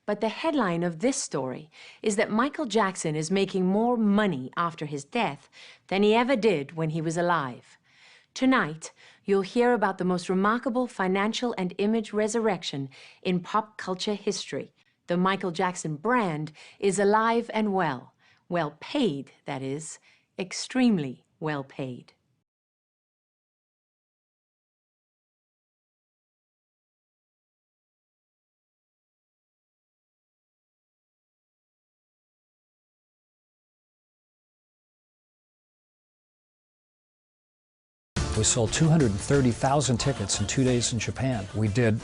But the headline of this story is that Michael Jackson is making more money after his death than he ever did when he was alive. Tonight, you'll hear about the most remarkable financial and image resurrection in pop culture history. The Michael Jackson brand is alive and well paid, that is, extremely well paid. We sold 230,000 tickets in 2 days in Japan. We did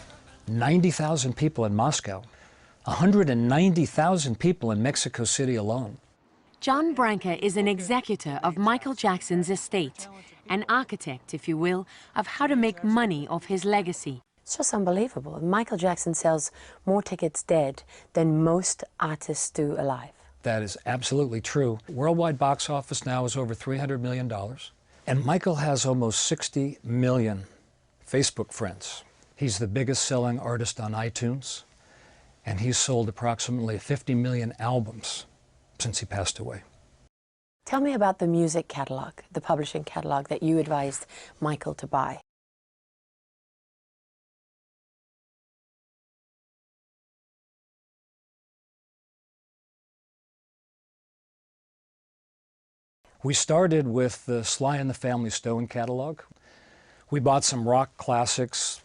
90,000 people in Moscow, 190,000 people in Mexico City alone. John Branca is an executor of Michael Jackson's estate, an architect, if you will, of how to make money off his legacy. It's just unbelievable. Michael Jackson sells more tickets dead than most artists do alive. That is absolutely true. Worldwide box office now is over $300 million. And Michael has almost 60 million Facebook friends. He's the biggest selling artist on iTunes, and he's sold approximately 50 million albums since he passed away. Tell me about the music catalog, the publishing catalog that you advised Michael to buy. We started with the Sly and the Family Stone catalog. We bought some rock classics.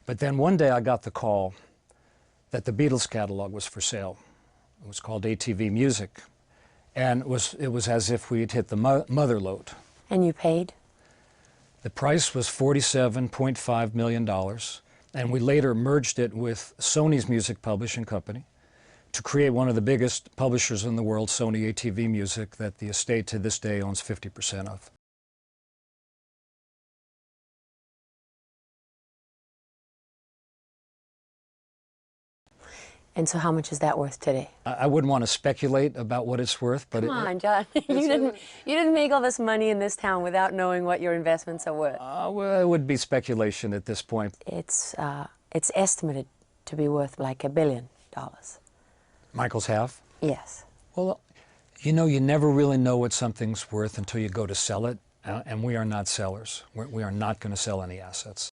But then one day I got the call that the Beatles catalog was for sale. It was called ATV Music. And it was as if we'd hit the mother lode. And you paid? The price was $47.5 million. And we later merged it with Sony's music publishing company to create one of the biggest publishers in the world, Sony ATV Music, that the estate to this day owns 50% of. And so how much is that worth today? I wouldn't want to speculate about what it's worth, but Come on, John. You didn't make all this money in this town without knowing what your investments are worth. Well, it would be speculation at this point. It's estimated to be worth like $1 billion. Michael's half? Yes. Well, you know, you never really know what something's worth until you go to sell it, and we are not sellers. We are not going to sell any assets.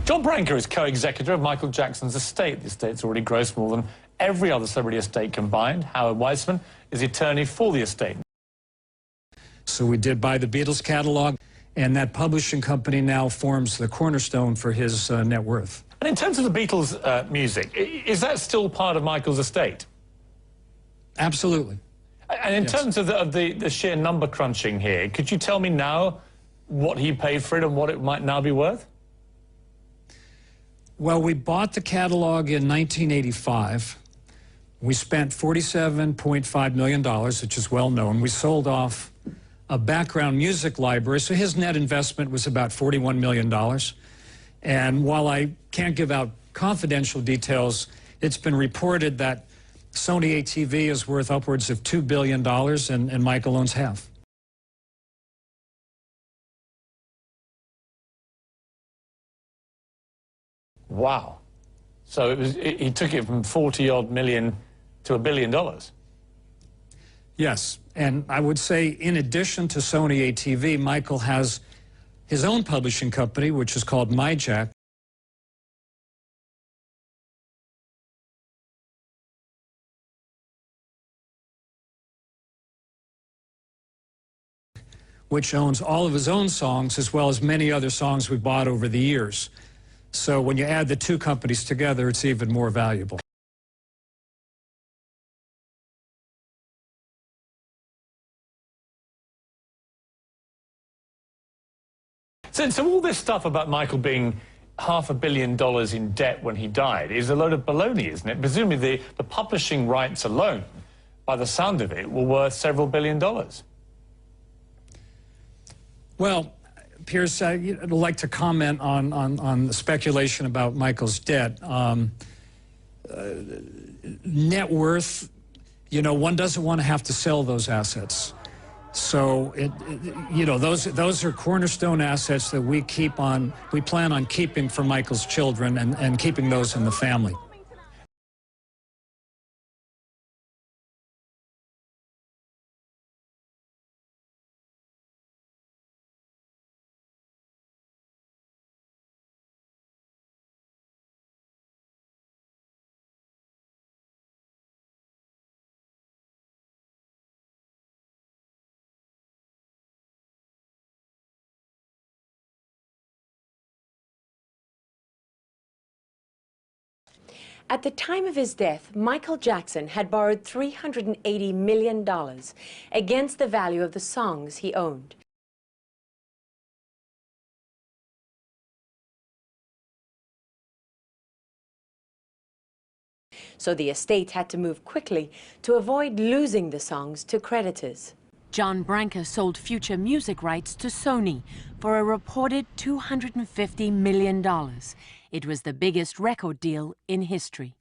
John Branca is co-executor of Michael Jackson's estate. The estate's already grossed more than every other celebrity estate combined. Howard Weissman is the attorney for the estate. So we did buy the Beatles catalog, and that publishing company now forms the cornerstone for his net worth. And in terms of the Beatles' music, is that still part of Michael's estate? Absolutely. And in terms of the sheer number crunching here, could you tell me now what he paid for it and what it might now be worth? Well, we bought the catalog in 1985. We spent $47.5 million, which is well known. We sold off a background music library, so his net investment was about $41 million. And while I can't give out confidential details, it's been reported that Sony ATV is worth upwards of $2 billion, and Michael owns half. Wow. So he took it from 40-odd million to $1 billion. Yes, and I would say in addition to Sony ATV, Michael has his own publishing company, which is called MyJack. which owns all of his own songs as well as many other songs we bought over the years. So when you add the two companies together, it's even more valuable. So all this stuff about Michael being $500 million in debt when he died is a load of baloney, isn't it? Presumably the publishing rights alone, by the sound of it, were worth several $billion. Well, Piers, I'd like to comment on the speculation about Michael's debt. Net worth, you know, one doesn't want to have to sell those assets. So, you know, those are cornerstone assets that we plan on keeping for Michael's children and keeping those in the family. At the time of his death, Michael Jackson had borrowed $380 million against the value of the songs he owned. So the estate had to move quickly to avoid losing the songs to creditors. John Branca sold future music rights to Sony for a reported $250 million. It was the biggest record deal in history.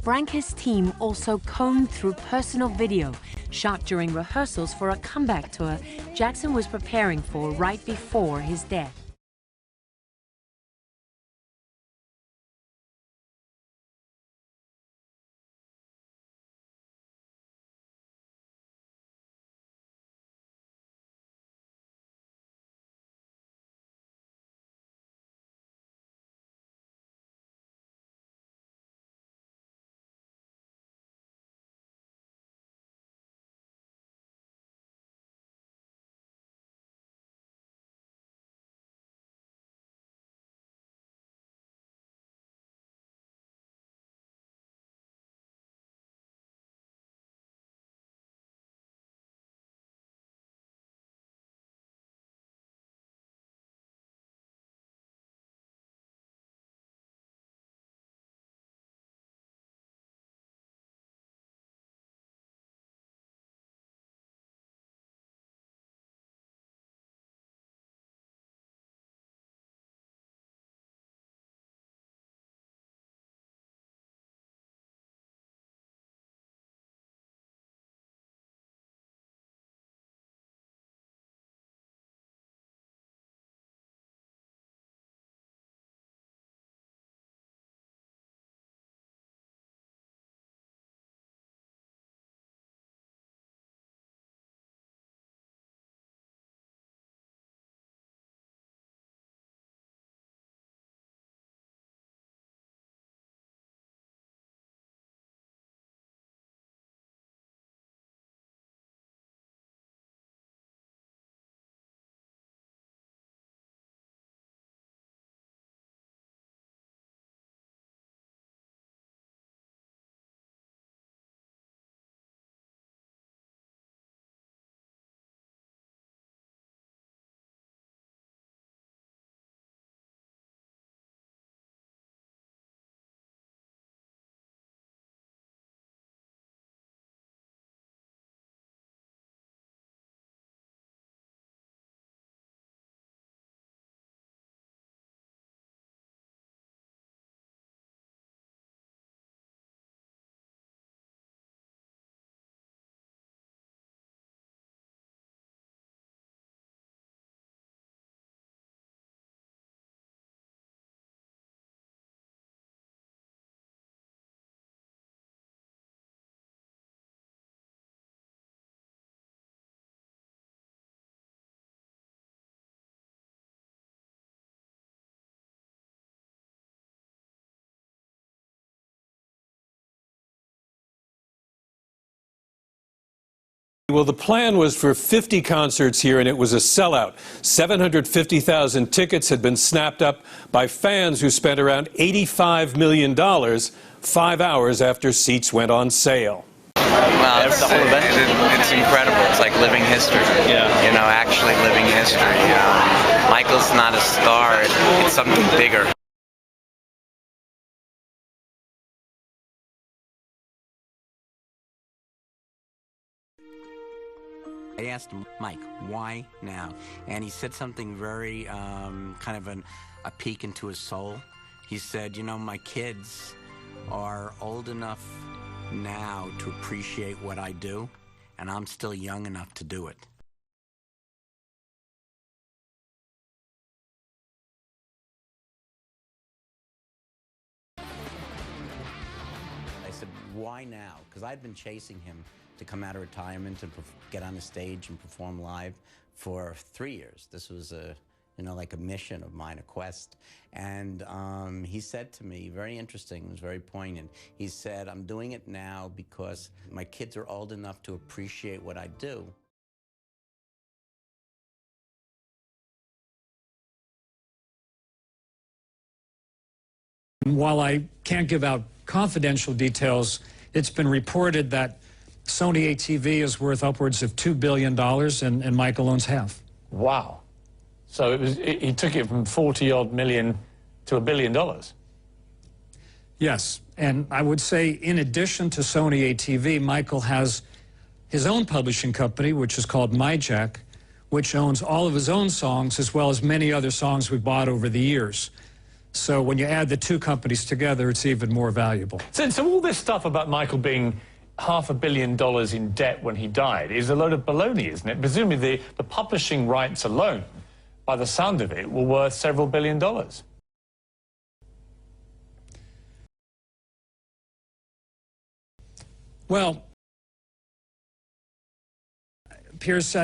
Branca's team also combed through personal video shot during rehearsals for a comeback tour Jackson was preparing for right before his death. Well, the plan was for 50 concerts here, and it was a sellout. 750,000 tickets had been snapped up by fans who spent around $85 million 5 hours after seats went on sale. Well, it's incredible. It's like living history. Yeah. You know, actually living history. Michael's not a star. It's something bigger. I asked him, Mike, why now? And he said something very kind of a peek into his soul. He said, you know, my kids are old enough now to appreciate what I do, and I'm still young enough to do it. I said, why now? Because I'd been chasing him to come out of retirement and get on the stage and perform live for 3 years. This was like a mission of mine, a quest. And he said to me, very interesting, it was very poignant. He said, I'm doing it now because my kids are old enough to appreciate what I do. While I can't give out confidential details, it's been reported that Sony ATV is worth upwards of $2 billion, and Michael owns half. Wow. So he took it from 40-odd million to $1 billion. Yes, and I would say in addition to Sony ATV, Michael has his own publishing company, which is called MyJack, which owns all of his own songs as well as many other songs we bought over the years. So when you add the two companies together, it's even more valuable. So all this stuff about Michael being $500 million in debt when he died is a load of baloney, isn't it? Presumably the publishing rights alone, by the sound of it, were worth several $billion. Well, Piers,